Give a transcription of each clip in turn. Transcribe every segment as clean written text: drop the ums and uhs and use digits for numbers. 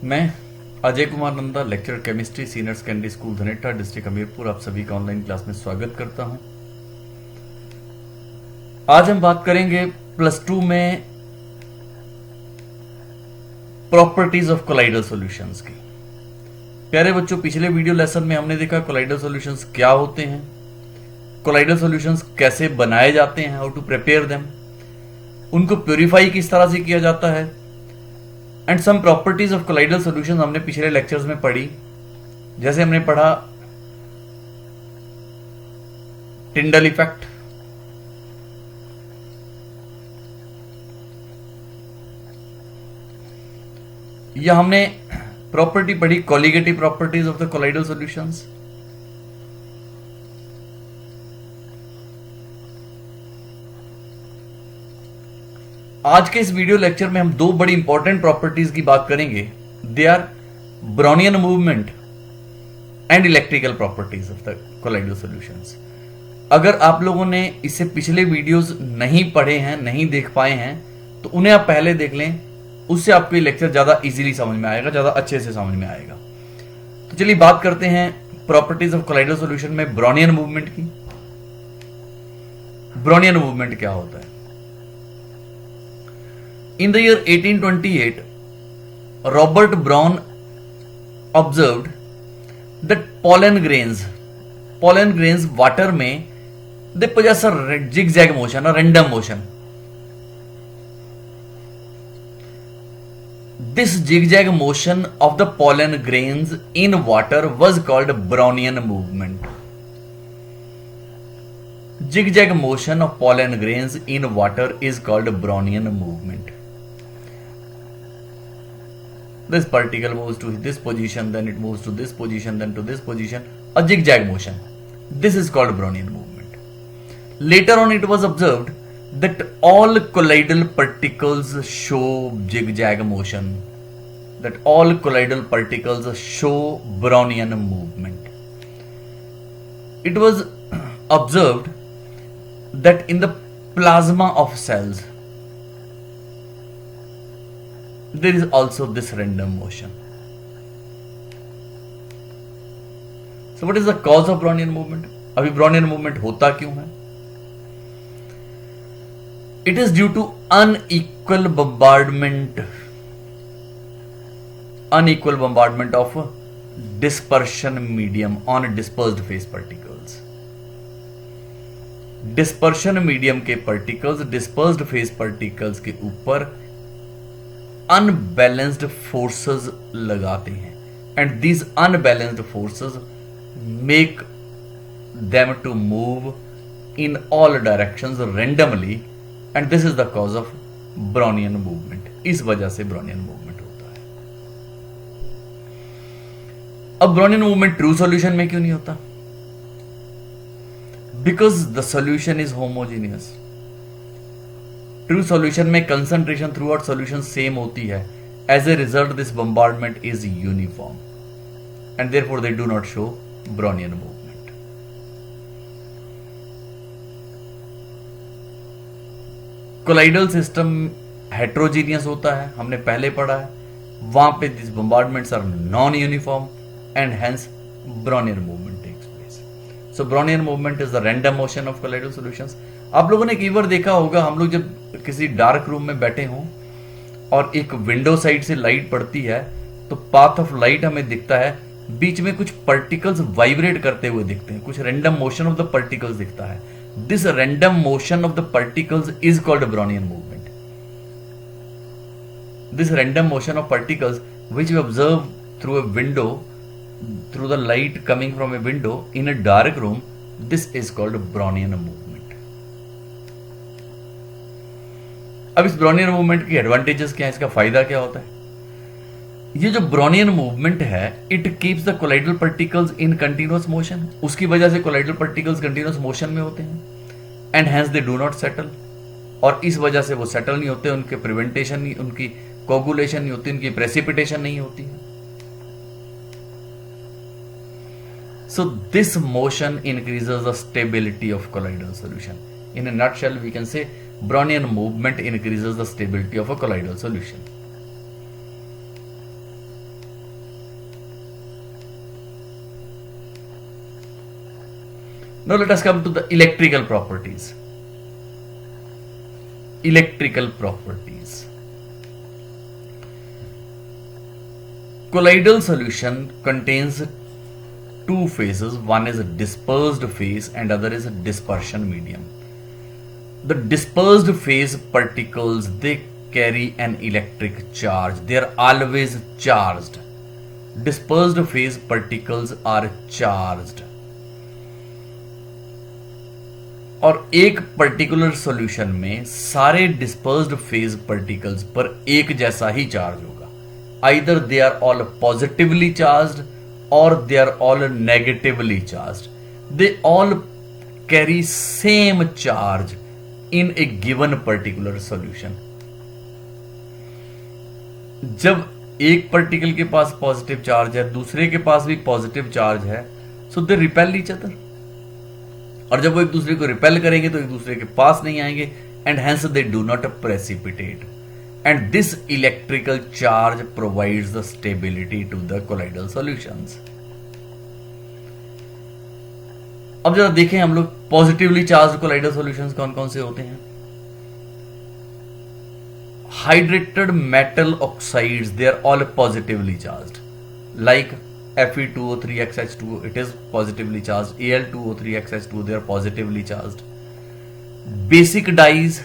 मैं Ajay Kumar Nanda, lecturer chemistry, senior secondary school Dhaneta, district Hamirpur, आप सभी का ऑनलाइन क्लास में स्वागत करता हूं। आज हम बात करेंगे प्लस 2 में प्रॉपर्टीज ऑफ कोलाइडल सॉल्यूशंस की। प्यारे बच्चों, पिछले वीडियो लेसन में हमने देखा कोलाइडल सॉल्यूशंस क्या होते हैं, कोलाइडल सॉल्यूशंस कैसे बनाए जाते हैं, हाउ टू प्रिपेयर देम, उनको प्योरीफाई किस तरह से किया जाता है, and some properties of colloidal solutions हमने पिछले लेक्चर्स में पढ़ी। जैसे हमने पढ़ा टिंडल इफेक्ट, या हमने प्रॉपर्टी पढ़ी colligative properties of the colloidal solutions. आज के इस वीडियो लेक्चर में हम दो बड़ी इंपॉर्टेंट प्रॉपर्टीज की बात करेंगे। They are Brownian movement and electrical properties of the colloidal solutions. अगर आप लोगों ने इससे पिछले वीडियोस नहीं पढ़े हैं, नहीं देख पाए हैं, तो उन्हें आप पहले देख लें, उससे आपको ये लेक्चर ज्यादा इजीली समझ में आएगा, ज्यादा अच्छे से समझ में आएगा। तो चलिए बात करते हैं प्रॉपर्टीज ऑफ कोलाइडल सॉल्यूशन में ब्राउनियन मूवमेंट की। ब्राउनियन मूवमेंट क्या होता है? In the year 1828, Robert Brown observed that pollen grains water में they possess a zigzag motion, a random motion. This zigzag motion of the pollen grains in water was called Brownian movement. Zigzag motion of pollen grains in water is called Brownian movement. This particle moves to this position, then it moves to this position, then to this position, a zigzag motion. This is called Brownian movement. Later on it was observed that all colloidal particles show zigzag motion, that all colloidal particles show Brownian movement. It was observed that in the plasma of cells there is also this random motion. So what is the cause of Brownian movement? अभी Brownian movement होता क्यों है? It is due to unequal bombardment of dispersion medium on dispersed phase particles. Dispersion medium के particles dispersed phase particles के ऊपर unbalanced forces लगाते हैं, and these unbalanced forces make them to move in all directions randomly, and this is the cause of Brownian movement. इस वजह से Brownian movement होता है। अब ब्राउनियन मूवमेंट ट्रू सॉल्यूशन में क्यों नहीं होता? Because the solution is homogeneous. True solution में concentration throughout solution same होती है. As a result, this bombardment is uniform, and therefore they do not show Brownian movement. Colloidal system heterogeneous होता है, हमने पहले पढ़ा है। वहां पे these bombardments are non-uniform, and hence Brownian movement. So Brownian movement is the random motion of colloidal solutions. आप लोगों ने कई बार देखा होगा, हम लोग जब किसी डार्क रूम में बैठे हों और एक विंडो साइड से लाइट पड़ती है, तो पाथ ऑफ लाइट हमें दिखता है, बीच में कुछ पार्टिकल्स वाइब्रेट करते हुए दिखते हैं, कुछ random motion of the particles दिखता है। This random motion of the particles is called Brownian movement. This random motion of particles which we observe through a window, through the light coming from a window in a dark room, this is called Brownian movement. अब इस Brownian movement की advantages क्या है, इसका फायदा क्या होता है? ये जो Brownian movement है, it keeps the colloidal particles in continuous motion. उसकी वजह से colloidal particles continuous motion में होते हैं, and hence they do not settle. और इस वजह से वो सेटल नहीं होते, उनके प्रिवेंटेशन नहीं, उनकी कोगुलेशन नहीं होती, उनकी प्रेसिपिटेशन नहीं होती है। So this motion increases the stability of colloidal solution. In a nutshell, we can say Brownian movement increases the stability of a colloidal solution. Now let us come to the electrical properties. Electrical properties. Colloidal solution contains two phases. One is a dispersed phase and other is a dispersion medium. The dispersed phase particles, they carry an electric charge. They are always charged. Dispersed phase particles are charged. और एक particular solution में सारे dispersed phase particles पर एक जैसा ही charge होगा. Either they are all positively charged और they are all negatively charged. They all carry same charge in a given particular solution. जब एक पार्टिकल के पास पॉजिटिव चार्ज है, दूसरे के पास भी पॉजिटिव चार्ज है, सो दे रिपेल ईच अदर. और जब वो एक दूसरे को रिपेल करेंगे तो एक दूसरे के पास नहीं आएंगे, and hence they do not precipitate. And this electrical charge provides the stability to the colloidal solutions. अब जरा देखें हम लोग पॉजिटिवली चार्ज कोलाइडल सॉल्यूशंस कौन कौन से होते हैं. Hydrated metal oxides, they are all positively charged, like Fe2O3XH2, it is positively charged. Al2O3XH2, they are positively charged. Basic dyes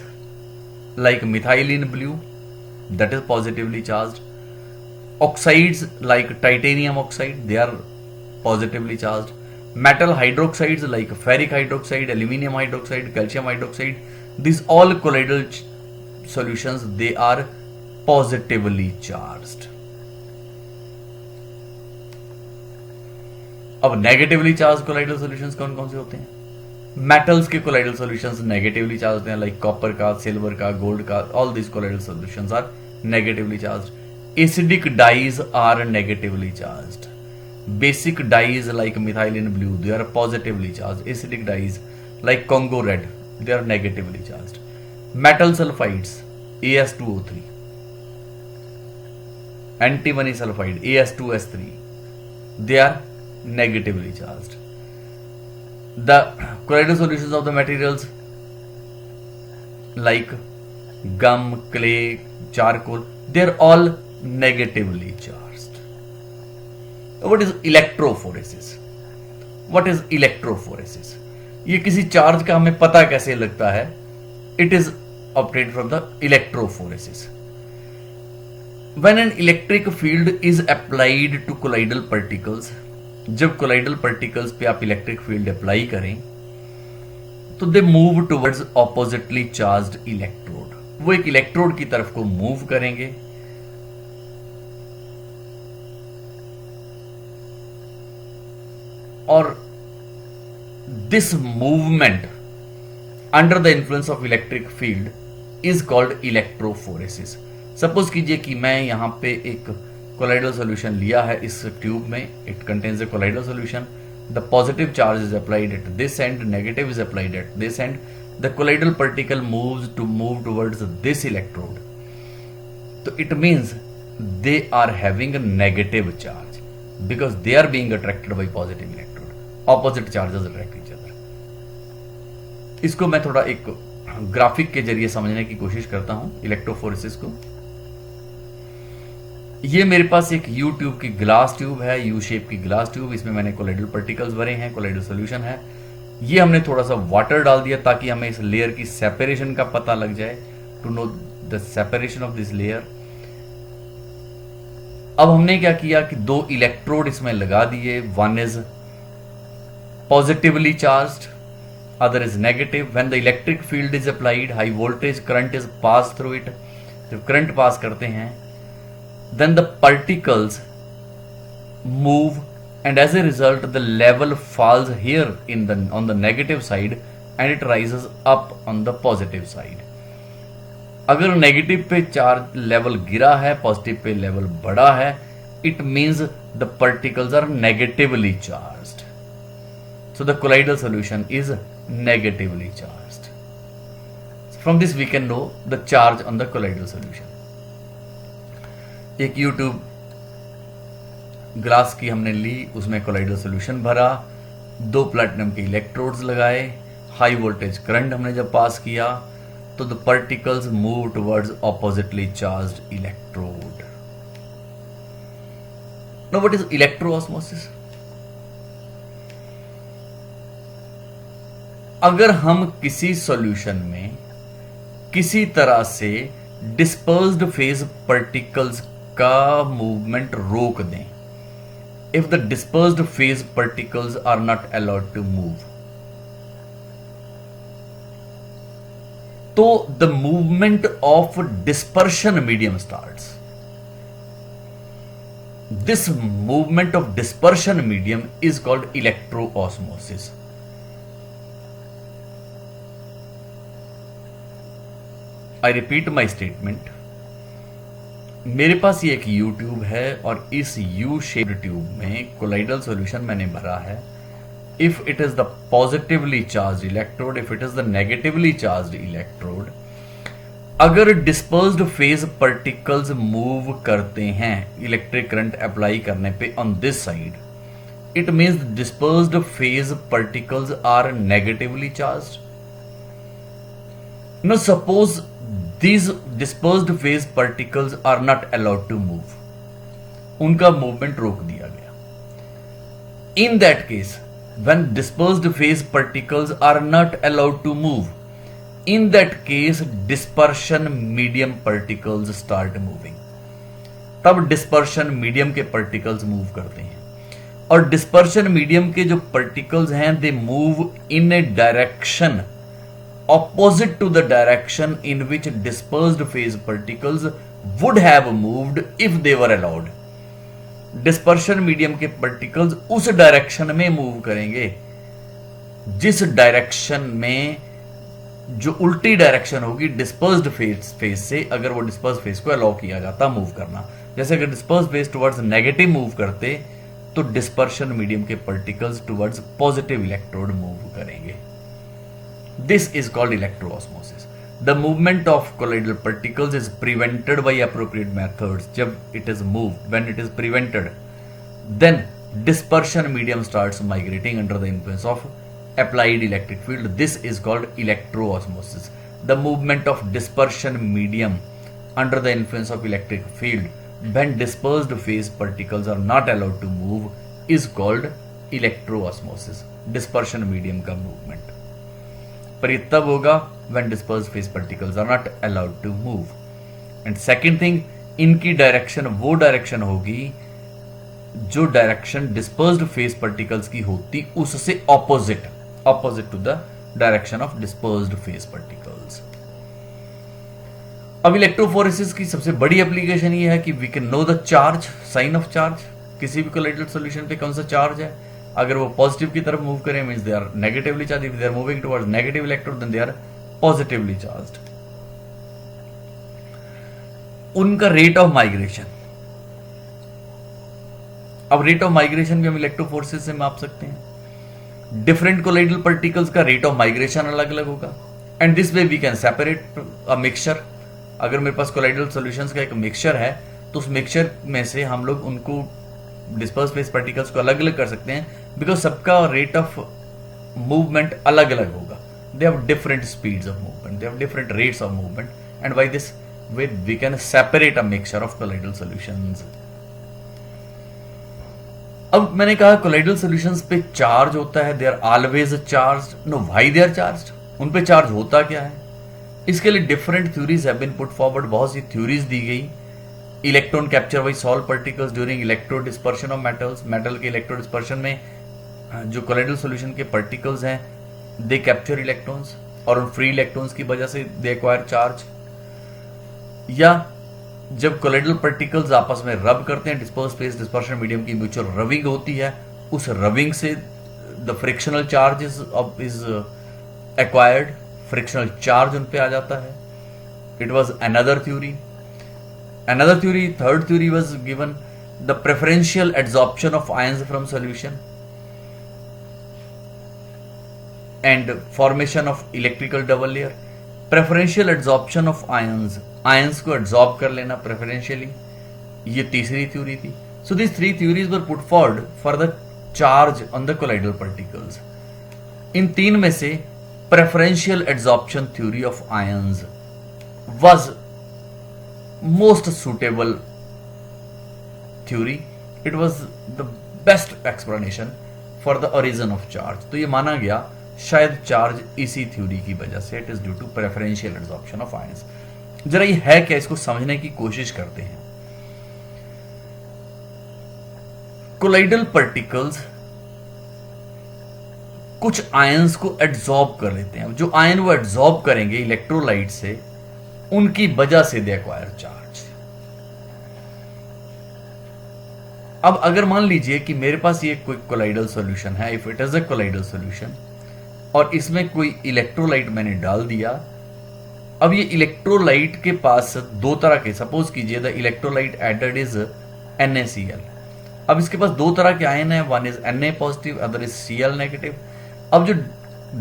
like methylene blue, that is positively charged. Oxides like titanium oxide, they are positively charged. Metal hydroxides like ferric hydroxide, aluminium hydroxide, calcium hydroxide, these all colloidal solutions, they are positively charged. अब negatively charge colloidal solutions कौन कौन से होते हैं. Metals के colloidal solutions negatively charge होते हैं, like copper का, सिल्वर का, गोल्ड का, all this colloidal solutions are negatively charged. Acidic dyes are negatively charged. Basic dyes like methylene blue, they are positively charged. Acidic dyes like Congo red, they are negatively charged. Metal sulphides AS2O3, antimony sulphide AS2S3, they are negatively charged. The colloidal solutions of the materials like gum, clay, charcoal, they are all negatively charged. What is electrophoresis? What is electrophoresis? ये किसी charge का हमें पता कैसे लगता है? It is obtained from the electrophoresis. When an electric field is applied to colloidal particles, जब colloidal particles पे आप इलेक्ट्रिक फील्ड अप्लाई करें तो they move towards oppositely charged electrode. वो एक इलेक्ट्रोड की तरफ को मूव करेंगे और this movement under the influence of electric field is called electrophoresis. Suppose कीजिए कि मैं यहां पे एक कोलाइडल सॉल्यूशन लिया है इस ट्यूब में. It contains a colloidal solution. The positive charge is applied at this end, negative is applied at this end. The colloidal particle moves towards this electrode. तो it means they are having a negative charge because they are being attracted by positive electrode. Opposite charges attract each other. इसको मैं थोड़ा एक graphic के जरिए समझने की कोशिश करता हूं इलेक्ट्रोफोरेसिस को. ये मेरे पास एक यू ट्यूब की ग्लास ट्यूब है, यू शेप की ग्लास ट्यूब. इसमें मैंने कोलाइडल पार्टिकल्स भरे हैं, कोलाइडल सॉल्यूशन है. ये हमने थोड़ा सा वाटर डाल दिया ताकि हमें इस लेयर की सेपरेशन का पता लग जाए, to know the separation of this layer. अब हमने क्या किया कि दो इलेक्ट्रोड इसमें लगा दिए. One is positively charged, other is negative. When the electric field is applied, high voltage current is pass through it. जब करंट पास करते हैं, then the particles move and as a result the level falls here on the negative side and it rises up on the positive side. अगर negative पे charge level गिरा है, positive pay level बढ़ा है, it means the particles are negatively charged. So the colloidal solution is negatively charged. From this we can know the charge on the colloidal solution. एक YouTube glass की हमने ली, उसमें colloidal solution भरा. दो platinum के electrodes लगाए, high voltage current हमने जब पास किया तो the particles move towards oppositely charged electrode. Now what is electroosmosis? अगर हम किसी सॉल्यूशन में किसी तरह से डिस्पर्स्ड फेज पार्टिकल्स का मूवमेंट रोक दें, if the dispersed phase particles are not allowed to move, तो the movement of dispersion medium starts. This movement of dispersion medium is called electroosmosis. I repeat my statement. मेरे पास ये एक U tube है और इस U shaped tube में colloidal solution मैंने भरा है। If it is the positively charged electrode, if it is the negatively charged electrode, अगर डिस्पर्स्ड फेज पार्टिकल्स मूव करते हैं इलेक्ट्रिक करंट अप्लाई करने पे on this side, it means dispersed phase particles are negatively charged. Now suppose these dispersed phase particles are not allowed to move. उनका movement रोक दिया गया। In that case, when dispersed phase particles are not allowed to move, in that case dispersion medium particles start moving. तब dispersion medium के particles move करते हैं और dispersion medium के जो particles हैं they move in a direction opposite to the direction in which dispersed phase particles would have moved if they were allowed. Dispersion medium के particles उस direction में मूव करेंगे जिस डायरेक्शन में जो उल्टी डायरेक्शन होगी डिस्पर्स्ड फेज से, अगर वो डिस्पर्स फेज को अलाउ किया जाता मूव करना। जैसे अगर disperse phase towards negative move करते तो डिस्पर्शन मीडियम के particles towards positive electrode move करेंगे। This is called electroosmosis. The movement of colloidal particles is prevented by appropriate methods. जब it is moved, when it is prevented, then dispersion medium starts migrating under the influence of applied electric field. This is called electroosmosis. The movement of dispersion medium under the influence of electric field when dispersed phase particles are not allowed to move is called electroosmosis. Dispersion medium का movement. पर ये तब होगा when dispersed phase particles are not allowed to move. And second thing, इनकी direction वो direction होगी जो direction dispersed phase particles की होती उससे opposite to the direction of dispersed phase particles. अब इलेक्ट्रोफोरेसिस की सबसे बड़ी एप्लीकेशन ये है कि we can know the charge, sign of charge. किसी भी कोलाइडल सॉल्यूशन पे कौन सा चार्ज है, अगर वो पॉजिटिव की तरफ मूव करें means they are negatively charge, if they are moving towards negative electrode then they are positively charged. उनका रेट ऑफ माइग्रेशन, अब रेट ऑफ माइग्रेशन भी हम इलेक्ट्रोफोर्सेस से माप सकते हैं। डिफरेंट कोलाइडल पार्टिकल्स का रेट ऑफ माइग्रेशन अलग अलग होगा and this way we can separate a mixture. अगर मेरे पास कोलाइडल सॉल्यूशंस का एक मिक्सचर है तो उस मिक्सचर में से हम लोग उनको डिस्पर्स फेज पार्टिकल्स को अलग अलग कर सकते हैं बिकॉज सबका रेट ऑफ मूवमेंट अलग अलग होगा। They have different speeds of movement, they have different rates of movement and by this way we can separate a mixture of colloidal solutions. अब मैंने कहा कोलाइडल सॉल्यूशंस पे चार्ज होता है, they are always charged. No, why they are charged? उन पे charge होता क्या है? इसके लिए different theories have been put forward, बहुत सी थ्योरीज दी गई। Electron capture by salt particles during electro dispersion of metals. Metal के इलेक्ट्रो डिस्पर्शन में जो कोलाइडल सॉल्यूशन के पार्टिकल्स हैं दे कैप्चर इलेक्ट्रॉन्स और उन फ्री इलेक्ट्रॉन्स की वजह से दे एक्वायर चार्ज। या जब कोलाइडल पार्टिकल्स आपस में रब करते हैं, डिस्पर्स फेज डिस्पर्शन मीडियम की म्यूचुअल रबिंग होती है, उस रबिंग से the frictional charge is acquired, frictional charge उन पे आ जाता है। It was another theory, third theory was given, the preferential adsorption of ions from solution and formation of electrical double layer. Preferential adsorption of ions को absorb कर लेना preferentially, ये तीसरी theory थी। So these three theories were put forward for the charge on the colloidal particles. इन तीन में से preferential adsorption theory of ions was most suitable theory. It was the best explanation for the origin of charge. तो ये माना गया शायद charge इसी थ्योरी की वजह से, it is due to preferential adsorption of ions. जरा ये है क्या, इसको समझने की कोशिश करते हैं। कोलाइडल पार्टिकल्स कुछ आयंस को एड्सॉर्ब कर लेते हैं। जो आयन वो एड्सॉर्ब करेंगे इलेक्ट्रोलाइट से, उनकी वजह से दे एक्वायर चार्ज। अब अगर मान लीजिए कि मेरे पास ये कोई कोलाइडल सॉल्यूशन है, if it is a colloidal solution, और इसमें कोई इलेक्ट्रोलाइट मैंने डाल दिया। अब ये इलेक्ट्रोलाइट के पास दो तरह के, सपोज कीजिए the electrolyte added is NaCl। अब इसके पास दो तरह के आयन है, one is Na positive, other is Cl negative. अब जो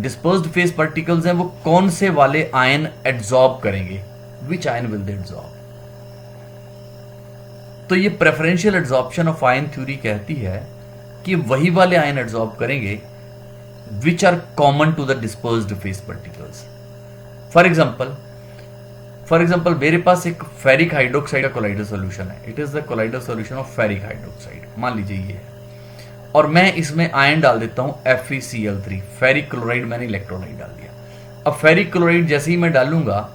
डिस्पर्स्ड फेस पार्टिकल्स हैं वो कौन से वाले आयन एड्सॉर्ब करेंगे, which ion will they adsorb. तो ये preferential adsorption of ion theory कहती है कि वही वाले आयन एड्सॉर्ब करेंगे which are common to the dispersed phase particles. For example मेरे पास एक फेरिक हाइड्रोक्साइड का कोलाइडल सॉल्यूशन है। It is the colloidal solution of ferric hydroxide, मान लीजिए ये है। और मैं इसमें आयन डाल देता हूं FeCl3, फेरिक क्लोराइड मैंने इलेक्ट्रोलाइट डाल दिया। अब फेरिक क्लोराइड जैसे ही मैं डालूंगा,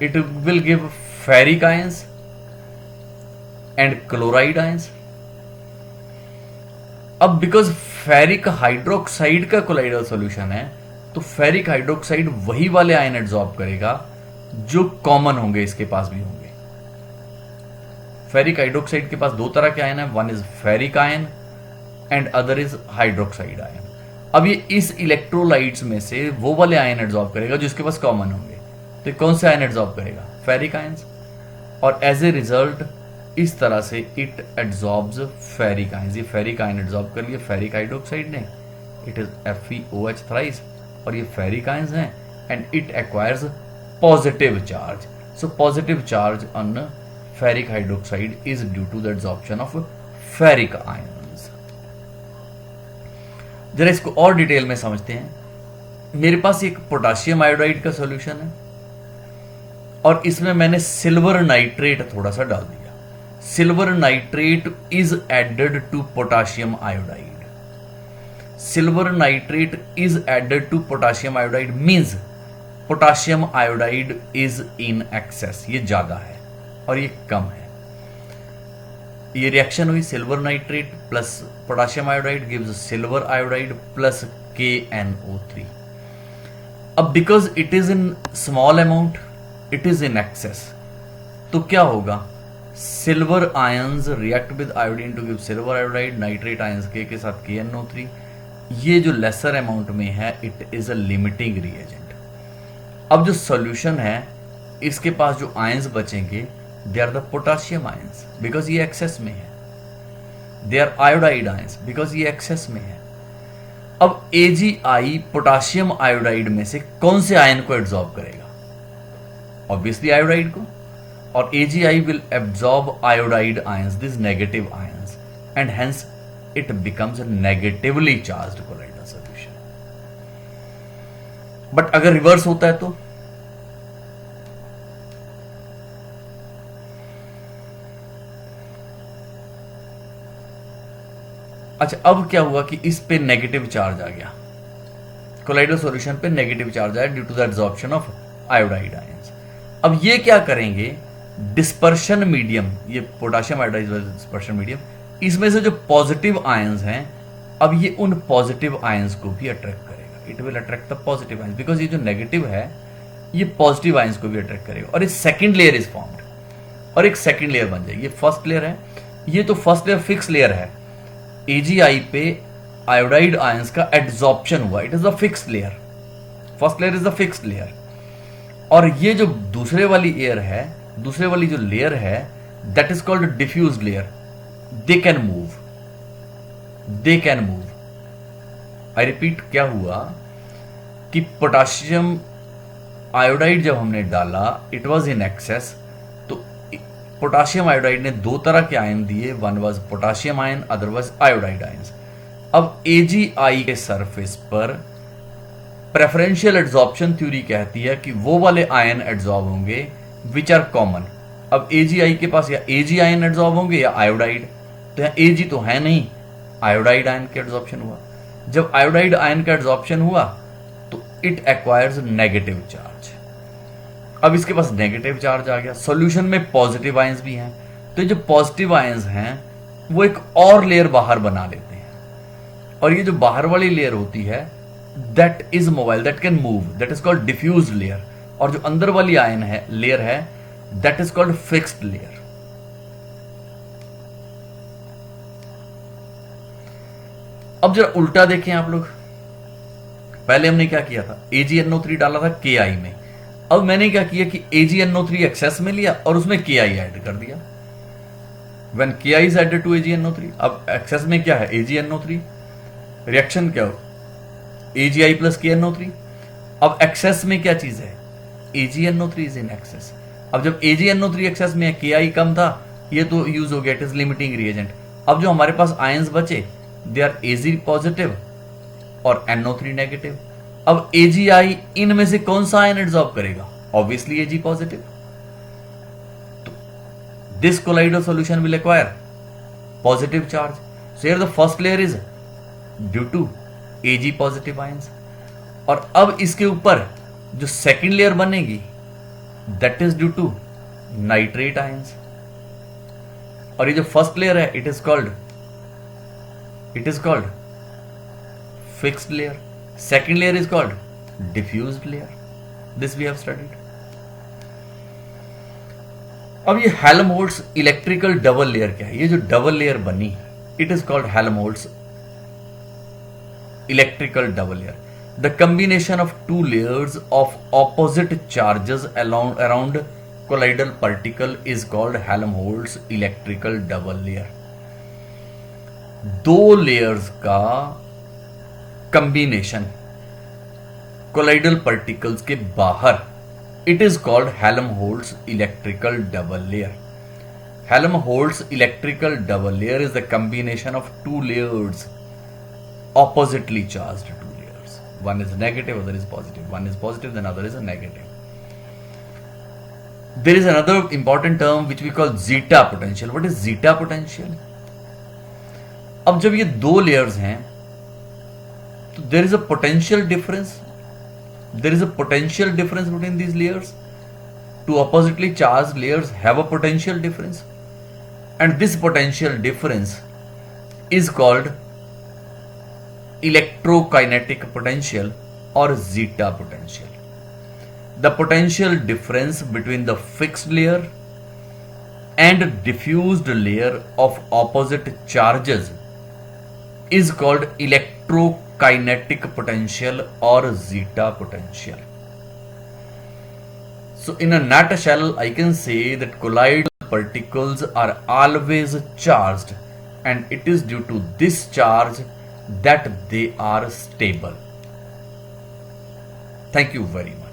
it will give ferric ions and chloride ions. अब बिकॉज फेरिक हाइड्रोक्साइड का कोलाइडल सॉल्यूशन है, तो फेरिक हाइड्रोक्साइड वही वाले आयन एब्जॉर्ब करेगा जो कॉमन होंगे, इसके पास भी होंगे। फेरिक हाइड्रोक्साइड के पास दो तरह के आयन है, one is ferric ion and other is hydroxide ion. अब ये इस इलेक्ट्रोलाइट्स में से वो वाले आयन एब्जॉर्ब करेगा जो इसके पास कॉमन होंगे। तो कौन से आयन एब्जॉर्ब करेगा, फेरिक आयंस। और एज ए रिजल्ट इस तरह से इट एड्सॉर्ब्स फेरिक आयंस। ये फेरिक आयन एड्सॉर्ब कर लिए फेरिक हाइड्रोक्साइड ने, इट इज FeOH थ्राइस, और ये फेरिक आयंस हैं and it acquires positive charge. So positive charge on ferric hydroxide is due to the adsorption of ferric ions. जरा इसको और डिटेल में समझते हैं। मेरे पास एक पोटाशियम आयोडाइड का सॉल्यूशन है और इसमें मैंने सिल्वर नाइट्रेट थोड़ा सा डाल दिया। Silver nitrate is added to potassium iodide. Silver nitrate is added to potassium iodide means potassium iodide is in excess, ये ज्यादा है और ये कम है। ये रिएक्शन हुई silver nitrate plus potassium iodide gives silver iodide plus KNO3। अब because it is in small amount, it is in excess, तो क्या होगा, silver ions react with iodine to give silver iodide, nitrate ions के साथ KNO3। ये जो lesser amount में है it is a limiting reagent. अब जो सॉल्यूशन है इसके पास जो आयंस बचेंगे they are the potassium ions because ये एक्सेस में है, they are iodide ions because ये एक्सेस में है। अब AgI पोटाशियम आयोडाइड में से कौन से आयन को एब्जॉर्ब करेगा, ऑब्वियसली आयोडाइड को, और AgI will absorb iodide ions, these negative ions, and hence it becomes a negatively charged colloidal solution. But अगर रिवर्स होता है तो अच्छा, अब क्या हुआ कि इस पे नेगेटिव चार्ज आ गया, कोलाइडल सॉल्यूशन पे नेगेटिव चार्ज आया due to the absorption of iodide ions. अब ये क्या करेंगे, डिस्पर्शन मीडियम, ये पोटाशियम आयोडाइड डिस्पर्शन मीडियम, इसमें से जो पॉजिटिव आयंस हैं अब ये उन पॉजिटिव आयंस को भी अट्रैक्ट करेगा। It will attract the positive ions because ये जो नेगेटिव है ये पॉजिटिव आयंस को भी अट्रैक्ट करेगा और एक सेकंड लेयर इज फॉर्म्ड और एक सेकंड लेयर बन जाएगी। ये फर्स्ट लेयर है, ये तो फर्स्ट लेयर फिक्स लेयर है। AgI पे आयोडाइड आयंस का एड्सॉर्प्शन हुआ, it is the fixed layer, first layer is the fixed layer. और ये जो दूसरे वाली एयर है, दूसरे वाली जो लेयर है that is called diffuse layer, they can move, they can move. I repeat, क्या हुआ कि पोटाशियम आयोडाइड जब हमने डाला इट वॉज इन एक्सेस, तो पोटाशियम आयोडाइड ने दो तरह के आयन दिए, one was potassium ion, other was iodide ions. अब AgI के सरफेस पर प्रेफरेंशियल एड्सॉर्प्शन थ्योरी कहती है कि वो वाले आयन एड्सॉर्ब होंगे विच आर कॉमन। अब AgI के पास या Ag आयन एड्सॉर्ब होंगे या आयोडाइड, तो यहाँ Ag तो है नहीं, आयोडाइड आयन का एड्सॉर्प्शन हुआ। जब आयोडाइड आयन का एड्सॉर्प्शन हुआ तो इट एक्वायर्स नेगेटिव चार्ज। अब इसके पास नेगेटिव चार्ज आ गया। सॉल्यूशन में पॉजिटिव आयंस भी हैं, तो जो पॉजिटिव आयंस हैं वो एक और लेयर बाहर बना लेते हैं, और ये जो बाहर वाली लेयर होती है that is mobile, that can move, that is called diffuse layer. और जो अंदर वाली आयन है लेयर है that is called fixed layer. अब जरा उल्टा देखें आप लोग, पहले हमने क्या किया था, AgNO3 डाला था KI में। अब मैंने क्या किया कि AgNO3 एक्सेस में लिया और उसमें KI ऐड कर दिया। When KI is added to AgNO3, अब एक्सेस में क्या है AgNO3, रिएक्शन क्या हो AgI plus KNO3। अब एक्सेस में क्या चीज है AgNO3 इज इन एक्सेस। अब जब AgNO3 एक्सेस में है, KI कम था, ये तो यूज हो गया, इट इज लिमिटिंग रिएजेंट। अब जो हमारे पास आयंस बचे दे आर Ag पॉजिटिव और NO3 नेगेटिव। अब AgI इनमें से कौन सा आयन एड्सॉर्ब करेगा, ऑब्वियसली Ag पॉजिटिव। तो this colloidal solution will acquire positive charge, so here the first layer is due to Ag positive ions. और अब इसके ऊपर जो सेकेंड लेयर बनेगी that is due to nitrate ions. और ये जो फर्स्ट लेयर है it is called fixed layer, second layer is called diffused layer. This we have studied. अब ये हेल्महोल्ट्ज इलेक्ट्रिकल डबल लेयर क्या है, ये जो डबल लेयर बनी it is called Helmholtz electrical double layer. The combination of two layers of opposite charges around colloidal particle is called Helmholtz electrical double layer. दो layers का combination colloidal particles के बाहर it is called Helmholtz electrical double layer. Helmholtz electrical double layer is the combination of two layers oppositely charged two layers. One is negative, other is positive. One is positive, then other is a negative. There is another important term which we call zeta potential. What is zeta potential? अब जब ये दो layers हैं तो there is a potential difference. There is a potential difference between these layers. Two oppositely charged layers have a potential difference, and this potential difference is called electrokinetic potential or zeta potential. The potential difference between the fixed layer and diffused layer of opposite charges is called electrokinetic potential or zeta potential. So in a nutshell, I can say that colloidal particles are always charged, and it is due to this charge that they are stable. Thank you very much.